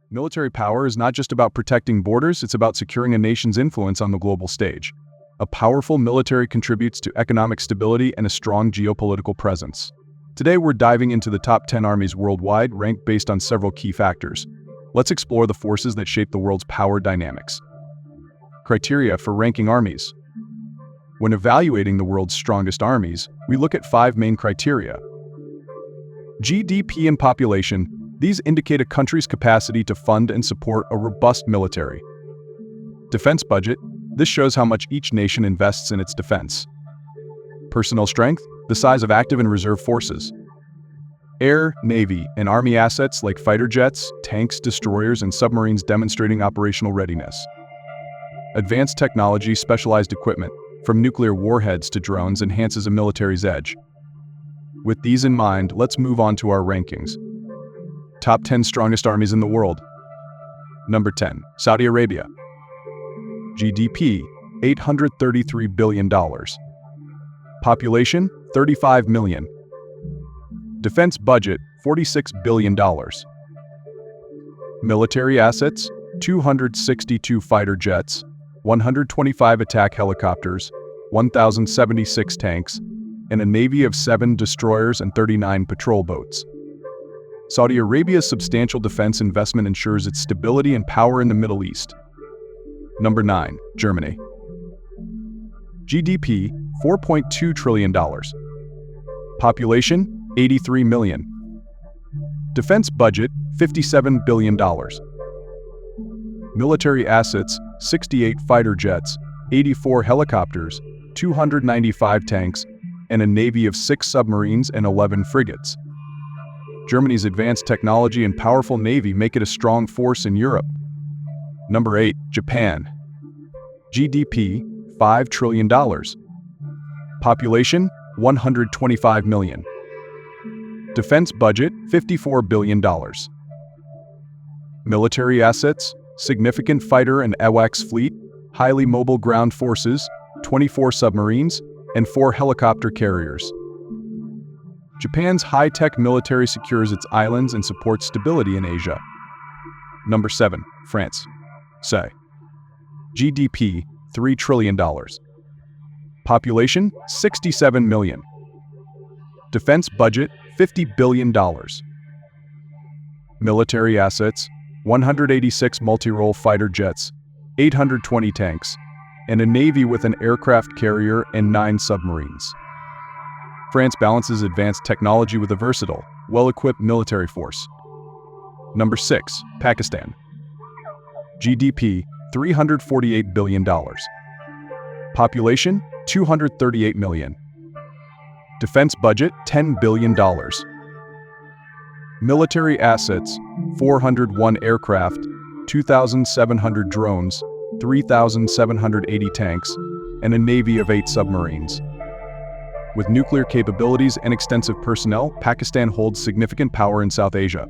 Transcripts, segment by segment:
Military power is not just about protecting borders, it's about securing a nation's influence on the global stage. A powerful military contributes to economic stability and a strong geopolitical presence. Today we're diving into the top 10 armies worldwide, ranked based on several key factors. Let's explore the forces that shape the world's power dynamics. Criteria for ranking armies. When evaluating the world's strongest armies, we look at 5 main criteria. GDP and population. These indicate a country's capacity to fund and support a robust military. Defense budget. This shows how much each nation invests in its defense. Personnel strength. The size of active and reserve forces. Air, Navy, and Army assets like fighter jets, tanks, destroyers, and submarines demonstrating operational readiness. Advanced technology, specialized equipment, from nuclear warheads to drones, enhances a military's edge. With these in mind, let's move on to our rankings. Top 10 strongest armies in the world. Number 10, Saudi Arabia. GDP, $833 billion. Population, 35 million. Defense budget, $46 billion. Military assets, 262 fighter jets, 125 attack helicopters, 1,076 tanks, and a navy of 7 destroyers and 39 patrol boats. Saudi Arabia's substantial defense investment ensures its stability and power in the Middle East. Number 9, Germany. GDP, $4.2 trillion. Population, 83 million. Defense budget, $57 billion. Military assets, 68 fighter jets, 84 helicopters, 295 tanks, and a navy of 6 submarines and 11 frigates. Germany's advanced technology and powerful navy make it a strong force in Europe. Number 8, Japan. GDP, $5 trillion. Population, 125 million. Defense budget, $54 billion. Military assets, significant fighter and AWACS fleet, highly mobile ground forces, 24 submarines, and 4 helicopter carriers. Japan's high-tech military secures its islands and supports stability in Asia. Number 7, France. Say. GDP, $3 trillion. Population, 67 million. Defense budget, $50 billion. Military assets, 186 multi-role fighter jets, 820 tanks, and a navy with an aircraft carrier and 9 submarines. France balances advanced technology with a versatile, well-equipped military force. Number 6, Pakistan. GDP, $348 billion. Population, 238 million. Defense budget, $10 billion. Military assets, 401 aircraft, 2,700 drones, 3,780 tanks, and a navy of 8 submarines. With nuclear capabilities and extensive personnel, Pakistan holds significant power in South Asia.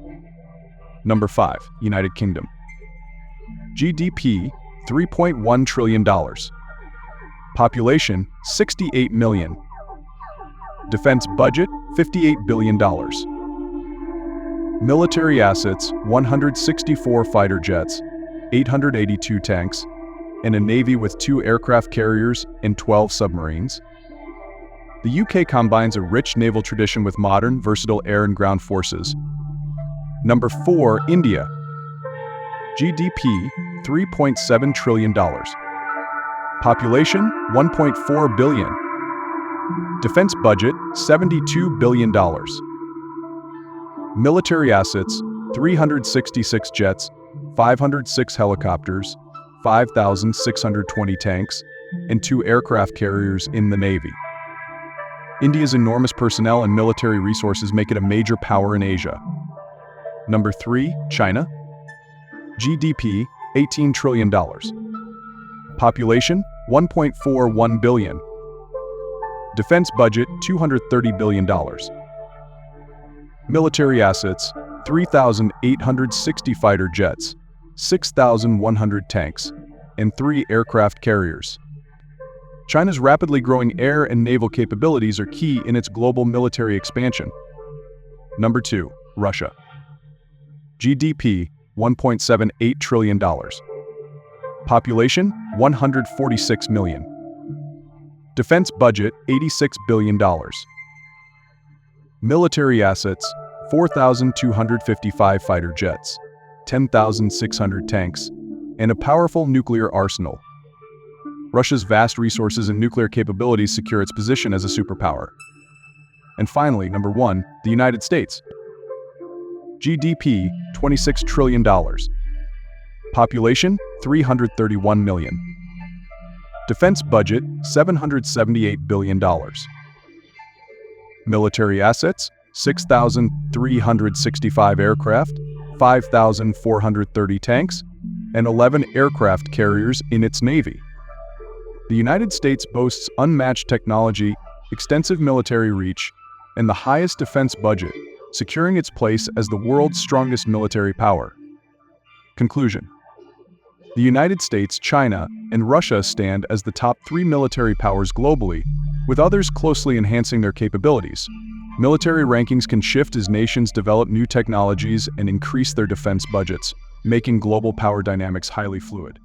Number 5, United Kingdom. GDP, $3.1 trillion. Population, 68 million. Defense budget, $58 billion. Military assets, 164 fighter jets, 882 tanks, and a navy with 2 aircraft carriers and 12 submarines. The UK combines a rich naval tradition with modern, versatile air and ground forces. Number 4, India. GDP, $3.7 trillion. Population, 1.4 billion. Defense budget, $72 billion. Military assets, 366 jets, 506 helicopters, 5,620 tanks, and 2 aircraft carriers in the Navy. India's enormous personnel and military resources make it a major power in Asia. Number 3, China. GDP, $18 trillion. Population, 1.41 billion. Defense budget, $230 billion. Military assets, 3,860 fighter jets, 6,100 tanks, and 3 aircraft carriers. China's rapidly growing air and naval capabilities are key in its global military expansion. Number 2, Russia. GDP, $1.78 trillion. Population, 146 million. Defense budget, $86 billion. Military assets, 4,255 fighter jets, 10,600 tanks, and a powerful nuclear arsenal. Russia's vast resources and nuclear capabilities secure its position as a superpower. And finally, number 1, the United States. GDP, $26 trillion. Population, 331 million. Defense budget, $778 billion. Military assets, 6,365 aircraft, 5,430 tanks, and 11 aircraft carriers in its Navy. The United States boasts unmatched technology, extensive military reach, and the highest defense budget, securing its place as the world's strongest military power. Conclusion: the United States, China, and Russia stand as the top 3 military powers globally, with others closely enhancing their capabilities. Military rankings can shift as nations develop new technologies and increase their defense budgets, making global power dynamics highly fluid.